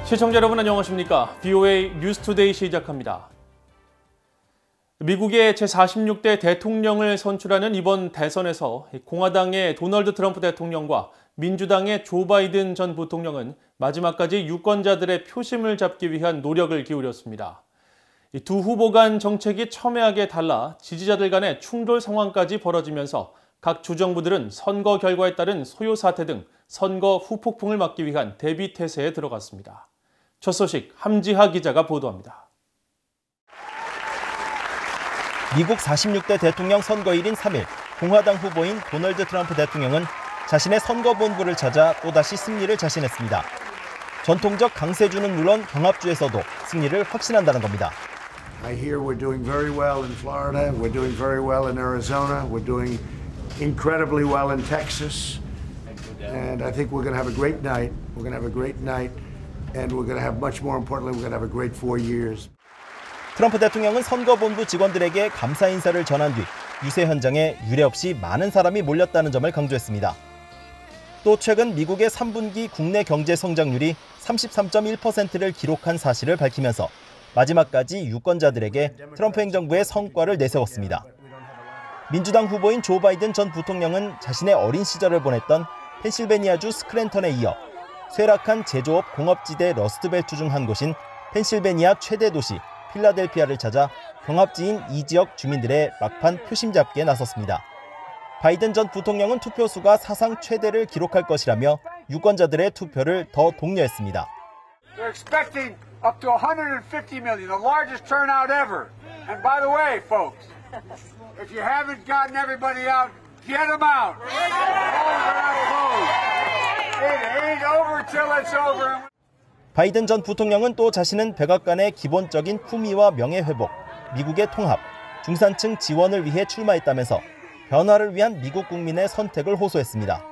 시청자 여러분 안녕하십니까? VOA 뉴스투데이 시작합니다. 미국의 제46대 대통령을 선출하는 이번 대선에서 공화당의 도널드 트럼프 대통령과 민주당의 조 바이든 전 부통령은 마지막까지 유권자들의 표심을 잡기 위한 노력을 기울였습니다. 두 후보 간 정책이 첨예하게 달라 지지자들 간의 충돌 상황까지 벌어지면서 각 주정부들은 선거 결과에 따른 소요 사태 등 선거 후폭풍을 막기 위한 대비 태세에 들어갔습니다. 첫 소식 함지하 기자가 보도합니다. 미국 46대 대통령 선거일인 3일, 공화당 후보인 도널드 트럼프 대통령은 자신의 선거본부를 찾아 또다시 승리를 자신했습니다. 전통적 강세주는 물론 경합주에서도 승리를 확신한다는 겁니다. I hear we're doing very well in Florida, we're doing very well in Arizona, we're doing incredibly well in Texas, and I think we're going to have a great night. We're going to have a great night. And we're going to have, much more importantly, we're going to have a great 4 years. 트럼프 대통령은 선거본부 직원들에게 감사 인사를 전한 뒤 유세 현장에 유례 없이 많은 사람이 몰렸다는 점을 강조했습니다. 또 최근 미국의 3분기 국내 경제 성장률이 33.1%를 기록한 사실을 밝히면서 마지막까지 유권자들에게 트럼프 행정부의 성과를 내세웠습니다. 민주당 후보인 조 바이든 전 부통령은 자신의 어린 시절을 보냈던 펜실베니아주 스크랜턴에 이어 쇠락한 제조업 공업지대 러스트벨트 중 한 곳인 펜실베니아 최대 도시 필라델피아를 찾아 경합지인 이 지역 주민들의 막판 표심 잡기에 나섰습니다. 바이든 전 부통령은 투표수가 사상 최대를 기록할 것이라며 유권자들의 투표를 더 독려했습니다. They're expecting up to 150 million, the largest turnout ever. And by the way, folks, if you haven't gotten everybody out, get them out. 바이든 전 부통령은 또 자신은 백악관의 기본적인 품위와 명예 회복, 미국의 통합, 중산층 지원을 위해 출마했다면서 변화를 위한 미국 국민의 선택을 호소했습니다.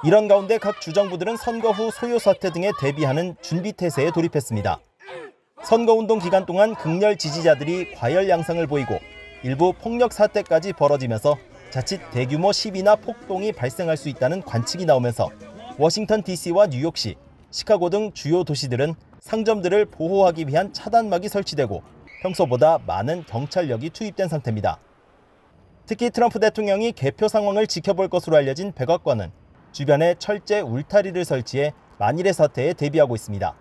이런 가운데 각 주정부들은 선거 후 소요 사태 등에 대비하는 준비 태세에 돌입했습니다. 선거운동 기간 동안 극렬 지지자들이 과열 양상을 보이고 일부 폭력 사태까지 벌어지면서 자칫 대규모 시위나 폭동이 발생할 수 있다는 관측이 나오면서 워싱턴 DC와 뉴욕시, 시카고 등 주요 도시들은 상점들을 보호하기 위한 차단막이 설치되고 평소보다 많은 경찰력이 투입된 상태입니다. 특히 트럼프 대통령이 개표 상황을 지켜볼 것으로 알려진 백악관은 주변에 철제 울타리를 설치해 만일의 사태에 대비하고 있습니다.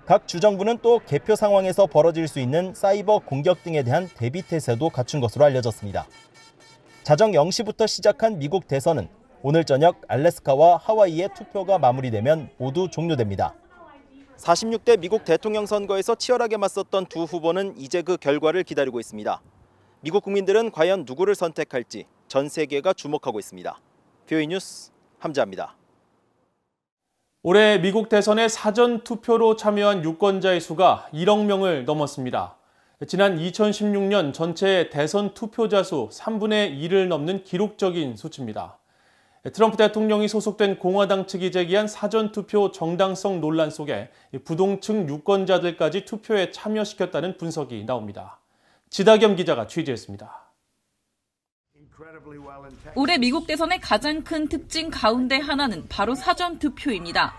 각 주정부는 또 개표 상황에서 벌어질 수 있는 사이버 공격 등에 대한 대비 태세도 갖춘 것으로 알려졌습니다. 자정 0시부터 시작한 미국 대선은 오늘 저녁 알래스카와 하와이의 투표가 마무리되면 모두 종료됩니다. 46대 미국 대통령 선거에서 치열하게 맞섰던 두 후보는 이제 그 결과를 기다리고 있습니다. 미국 국민들은 과연 누구를 선택할지 전 세계가 주목하고 있습니다. VOA 뉴스 함지하입니다. 올해 미국 대선에 사전 투표로 참여한 유권자의 수가 1억 명을 넘었습니다. 지난 2016년 전체 대선 투표자 수 3분의 1을 넘는 기록적인 수치입니다. 트럼프 대통령이 소속된 공화당 측이 제기한 사전투표 정당성 논란 속에 부동층 유권자들까지 투표에 참여시켰다는 분석이 나옵니다. 지다겸 기자가 취재했습니다. 올해 미국 대선의 가장 큰 특징 가운데 하나는 바로 사전투표입니다.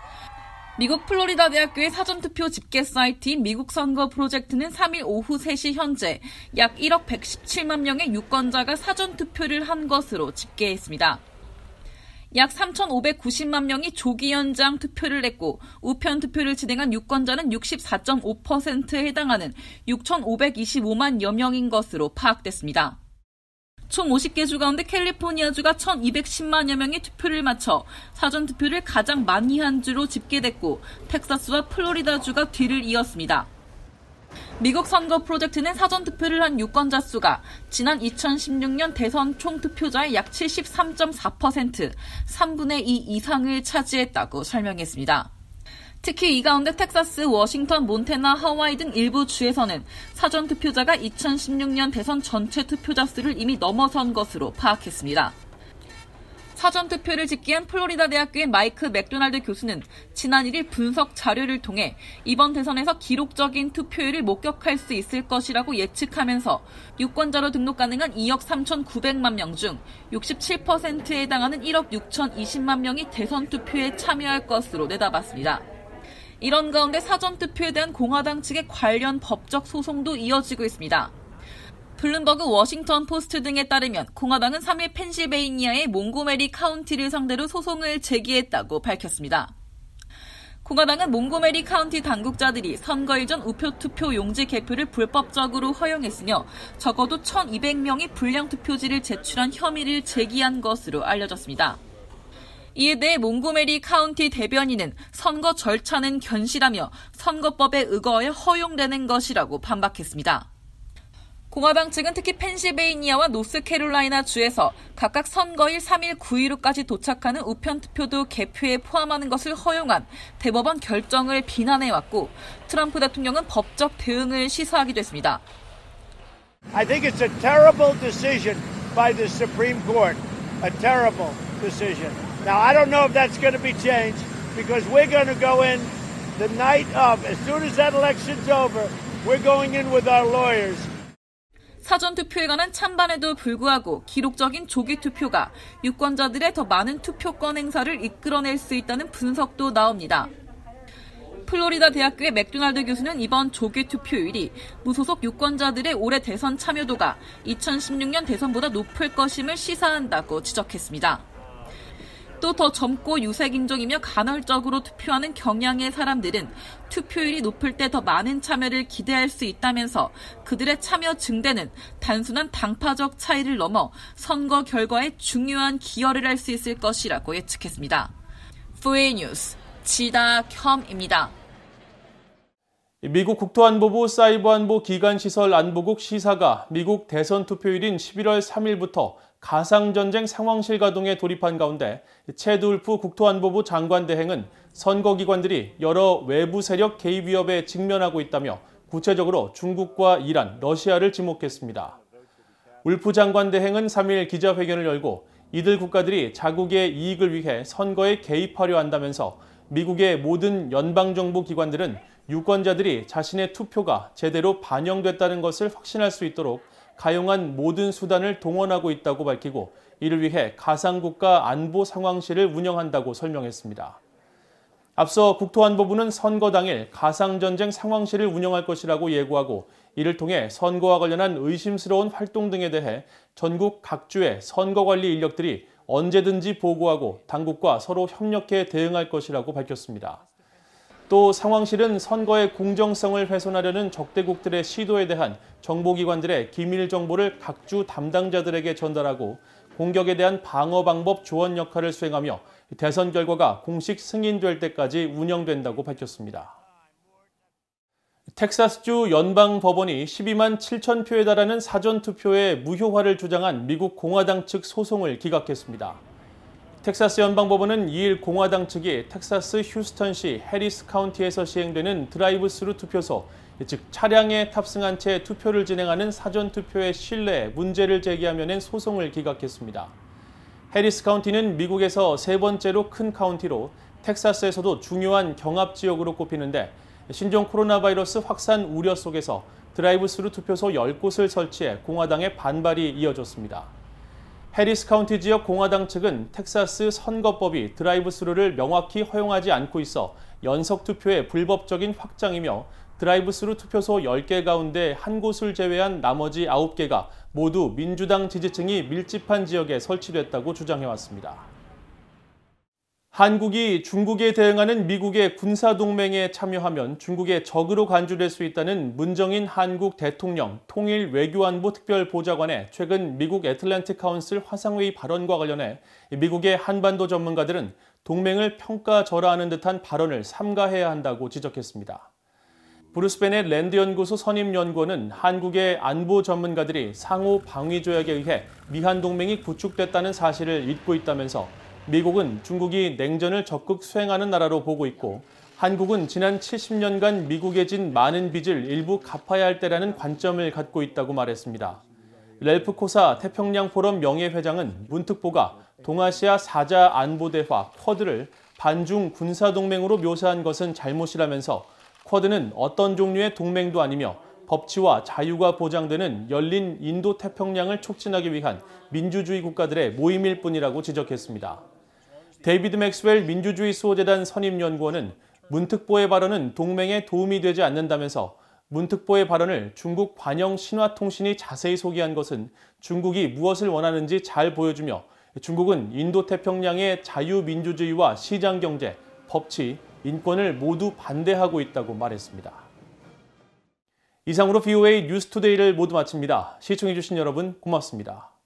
미국 플로리다 대학교의 사전투표 집계 사이트인 미국 선거 프로젝트는 3일 오후 3시 현재 약 1억 117만 명의 유권자가 사전투표를 한 것으로 집계했습니다. 약 3,590만 명이 조기 연장 투표를 했고 우편 투표를 진행한 유권자는 64.5%에 해당하는 6,525만여 명인 것으로 파악됐습니다. 총 50개 주 가운데 캘리포니아주가 1,210만여 명의 투표를 마쳐 사전투표를 가장 많이 한 주로 집계됐고 텍사스와 플로리다주가 뒤를 이었습니다. 미국 선거 프로젝트는 사전투표를 한 유권자 수가 지난 2016년 대선 총투표자의 약 73.4%, 3분의 2 이상을 차지했다고 설명했습니다. 특히 이 가운데 텍사스, 워싱턴, 몬태나, 하와이 등 일부 주에서는 사전투표자가 2016년 대선 전체 투표자 수를 이미 넘어선 것으로 파악했습니다. 사전투표를 집계한 플로리다 대학교의 마이크 맥도날드 교수는 지난 1일 분석 자료를 통해 이번 대선에서 기록적인 투표율을 목격할 수 있을 것이라고 예측하면서 유권자로 등록 가능한 2억 3,900만 명 중 67%에 해당하는 1억 6,020만 명이 대선 투표에 참여할 것으로 내다봤습니다. 이런 가운데 사전투표에 대한 공화당 측의 관련 법적 소송도 이어지고 있습니다. 블룸버그 워싱턴 포스트 등에 따르면 공화당은 3일 펜실베이니아의 몽고메리 카운티를 상대로 소송을 제기했다고 밝혔습니다. 공화당은 몽고메리 카운티 당국자들이 선거일 전 우표 투표 용지 개표를 불법적으로 허용했으며 적어도 1,200명이 불량 투표지를 제출한 혐의를 제기한 것으로 알려졌습니다. 이에 대해 몽고메리 카운티 대변인은 선거 절차는 견실하며 선거법에 의거하여 허용되는 것이라고 반박했습니다. 공화당 측은 특히 펜실베이니아와 노스캐롤라이나 주에서 각각 선거일 3일 9일로까지 도착하는 우편 투표도 개표에 포함하는 것을 허용한 대법원 결정을 비난해왔고 트럼프 대통령은 법적 대응을 시사하기도 했습니다. I think it's a terrible decision by the Supreme Court. A terrible decision. Now, I don't know if that's going to be changed because we're going to go in the night of, as soon as that election's over, we're going in with our lawyers. 사전투표에 관한 찬반에도 불구하고 기록적인 조기투표가 유권자들의 더 많은 투표권 행사를 이끌어낼 수 있다는 분석도 나옵니다. 플로리다 대학교의 맥도날드 교수는 이번 조기투표율이 무소속 유권자들의 올해 대선 참여도가 2016년 대선보다 높을 것임을 시사한다고 지적했습니다. 또 더 젊고 유색인종이며 간헐적으로 투표하는 경향의 사람들은 투표율이 높을 때 더 많은 참여를 기대할 수 있다면서 그들의 참여 증대는 단순한 당파적 차이를 넘어 선거 결과에 중요한 기여를 할 수 있을 것이라고 예측했습니다. 4A 뉴스 지다겸입니다. 미국 국토안보부 사이버안보 기간시설 안보국 시사가 미국 대선 투표일인 11월 3일부터 가상전쟁 상황실 가동에 돌입한 가운데 체드 울프 국토안보부 장관 대행은 선거기관들이 여러 외부 세력 개입 위협에 직면하고 있다며 구체적으로 중국과 이란, 러시아를 지목했습니다. 울프 장관 대행은 3일 기자회견을 열고 이들 국가들이 자국의 이익을 위해 선거에 개입하려 한다면서 미국의 모든 연방정부기관들은 유권자들이 자신의 투표가 제대로 반영됐다는 것을 확신할 수 있도록 가용한 모든 수단을 동원하고 있다고 밝히고 이를 위해 가상국가 안보 상황실을 운영한다고 설명했습니다. 앞서 국토안보부는 선거 당일 가상전쟁 상황실을 운영할 것이라고 예고하고 이를 통해 선거와 관련한 의심스러운 활동 등에 대해 전국 각주의 선거관리 인력들이 언제든지 보고하고 당국과 서로 협력해 대응할 것이라고 밝혔습니다. 또 상황실은 선거의 공정성을 훼손하려는 적대국들의 시도에 대한 정보기관들의 기밀 정보를 각주 담당자들에게 전달하고 공격에 대한 방어 방법 조언 역할을 수행하며 대선 결과가 공식 승인될 때까지 운영된다고 밝혔습니다. 텍사스주 연방법원이 12만 7천 표에 달하는 사전투표의 무효화를 주장한 미국 공화당 측 소송을 기각했습니다. 텍사스 연방법원은 2일 공화당 측이 텍사스 휴스턴시 해리스 카운티에서 시행되는 드라이브 스루 투표소, 즉 차량에 탑승한 채 투표를 진행하는 사전투표의 신뢰에 문제를 제기하며 낸 소송을 기각했습니다. 해리스 카운티는 미국에서 세 번째로 큰 카운티로 텍사스에서도 중요한 경합지역으로 꼽히는데 신종 코로나 바이러스 확산 우려 속에서 드라이브 스루 투표소 10곳을 설치해 공화당의 반발이 이어졌습니다. 해리스 카운티 지역 공화당 측은 텍사스 선거법이 드라이브 스루를 명확히 허용하지 않고 있어 연석 투표의 불법적인 확장이며 드라이브 스루 투표소 10개 가운데 한 곳을 제외한 나머지 9개가 모두 민주당 지지층이 밀집한 지역에 설치됐다고 주장해왔습니다. 한국이 중국에 대응하는 미국의 군사동맹에 참여하면 중국의 적으로 간주될 수 있다는 문정인 한국 대통령 통일 외교안보 특별보좌관의 최근 미국 애틀랜틱 카운슬 화상회의 발언과 관련해 미국의 한반도 전문가들은 동맹을 평가절하하는 듯한 발언을 삼가해야 한다고 지적했습니다. 브루스 베넷 랜드연구소 선임연구원은 한국의 안보 전문가들이 상호 방위 조약에 의해 미한 동맹이 구축됐다는 사실을 잊고 있다면서 미국은 중국이 냉전을 적극 수행하는 나라로 보고 있고 한국은 지난 70년간 미국에 진 많은 빚을 일부 갚아야 할 때라는 관점을 갖고 있다고 말했습니다. 렐프 코사 태평양 포럼 명예회장은 문특보가 동아시아 사자 안보대화 쿼드를 반중 군사동맹으로 묘사한 것은 잘못이라면서 쿼드는 어떤 종류의 동맹도 아니며 법치와 자유가 보장되는 열린 인도태평양을 촉진하기 위한 민주주의 국가들의 모임일 뿐이라고 지적했습니다. 데이비드 맥스웰 민주주의 수호재단 선임연구원은 문 특보의 발언은 동맹에 도움이 되지 않는다면서 문 특보의 발언을 중국 관영 신화통신이 자세히 소개한 것은 중국이 무엇을 원하는지 잘 보여주며 중국은 인도태평양의 자유민주주의와 시장경제, 법치, 인권을 모두 반대하고 있다고 말했습니다. 이상으로 VOA 뉴스투데이를 모두 마칩니다. 시청해주신 여러분 고맙습니다.